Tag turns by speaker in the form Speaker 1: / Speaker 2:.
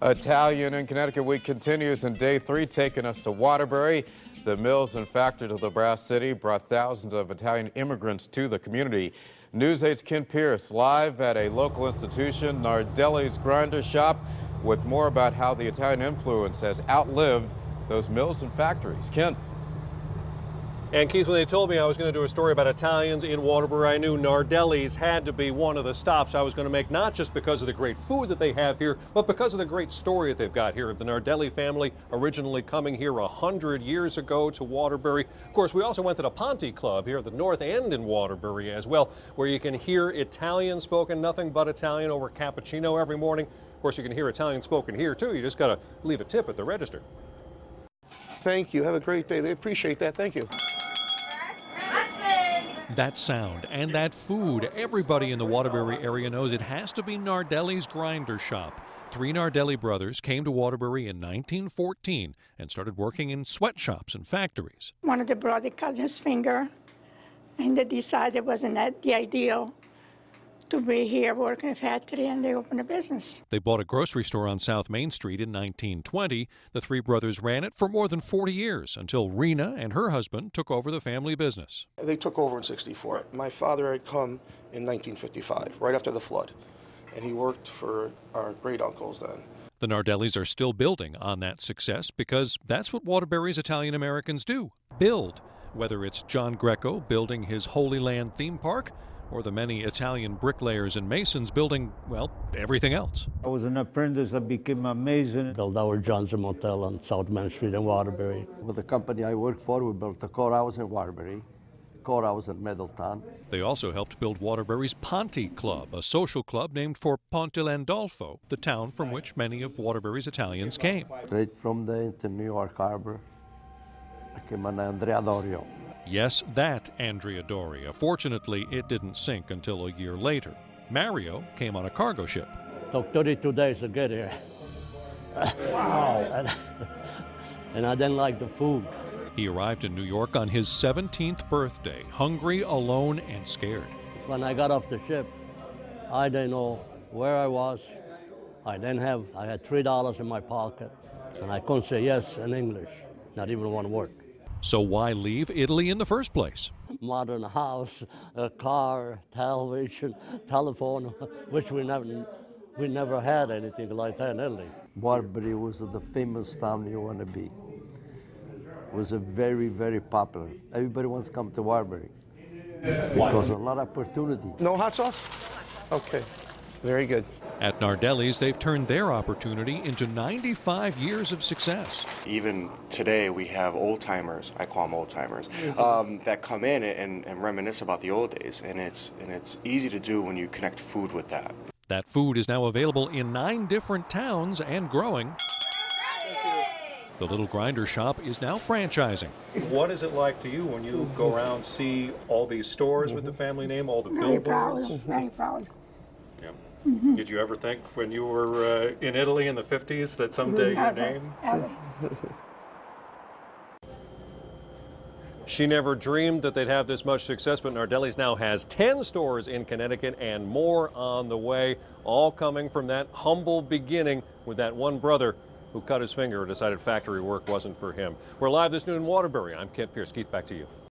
Speaker 1: Italian in Connecticut week continues, and day 3 taking us to Waterbury. The mills and factories of the Brass City brought thousands of Italian immigrants to the community. News 8's Ken Pierce live at a local institution, Nardelli's Grinder Shop, with more about how the Italian influence has outlived those mills and factories. Ken.
Speaker 2: And Keith, when they told me I was going to do a story about Italians in Waterbury, I knew Nardelli's had to be one of the stops I was going to make, not just because of the great food that they have here, but because of the great story that they've got here of the Nardelli family originally coming here 100 years ago to Waterbury. Of course, we also went to the Ponte Club here at the North End in Waterbury as well, where you can hear Italian spoken, nothing but Italian over cappuccino every morning. Of course, you can hear Italian spoken here too. You just got to leave a tip at the register.
Speaker 3: Thank you. Have a great day. They appreciate that. Thank you.
Speaker 4: That sound and that food, everybody in the Waterbury area knows it has to be Nardelli's Grinder Shop. 3 Nardelli brothers came to Waterbury in 1914 and started working in sweatshops and factories.
Speaker 5: One of the brothers cut his finger, and they decided it wasn't the ideal to be here working in a factory, and they opened a business.
Speaker 4: They bought a grocery store on South Main Street in 1920. The 3 brothers ran it for more than 40 years until Rena and her husband took over the family business.
Speaker 3: They took over in '64. My father had come in 1955, right after the flood, and he worked for our great uncles then.
Speaker 4: The Nardellis are still building on that success because that's what Waterbury's Italian Americans do, build. Whether it's John Greco building his Holy Land theme park, or the many Italian bricklayers and masons building, well, everything else.
Speaker 6: I was an apprentice that became amazing.
Speaker 7: Built our Johnson Motel on South Main Street in Waterbury.
Speaker 8: With the company I worked for, we built the courthouse in Waterbury, courthouse in Middletown.
Speaker 4: They also helped build Waterbury's Ponte Club, a social club named for Ponte Landolfo, the town from which many of Waterbury's Italians came.
Speaker 8: Straight from there into New York Harbor, I came on Andrea Dorio.
Speaker 4: Yes, that Andrea Doria. Fortunately, it didn't sink until a year later. Mario came on a cargo ship.
Speaker 7: Took 32 days to get here. Wow. And I didn't like the food.
Speaker 4: He arrived in New York on his 17th birthday, hungry, alone, and scared.
Speaker 7: When I got off the ship, I didn't know where I was. I had $3 in my pocket, and I couldn't say yes in English, not even one word.
Speaker 4: So why leave Italy in the first place?
Speaker 7: Modern house, a car, television, telephone, which we never had anything like that in Italy.
Speaker 8: Waterbury was the famous town you want to be. It was a very, very popular. Everybody wants to come to Waterbury because a lot of opportunity.
Speaker 3: No hot sauce? Okay, very good.
Speaker 4: At Nardelli's, they've turned their opportunity into 95 years of success.
Speaker 9: Even today, we have old-timers, I call them old-timers, that come in and reminisce about the old days, and it's easy to do when you connect food with that.
Speaker 4: That food is now available in 9 different towns and growing. The little grinder shop is now franchising.
Speaker 2: What is it like to you when you go around, see all these stores with the family name, all the billboards?
Speaker 5: Very proud.
Speaker 2: Yeah. Mm-hmm. Did you ever think when you were in Italy in the 50s that someday your name?
Speaker 5: Ever.
Speaker 2: She never dreamed that they'd have this much success, but Nardelli's now has 10 stores in Connecticut and more on the way, all coming from that humble beginning with that one brother who cut his finger and decided factory work wasn't for him. We're live this noon in Waterbury. I'm Ken Pierce. Keith, back to you.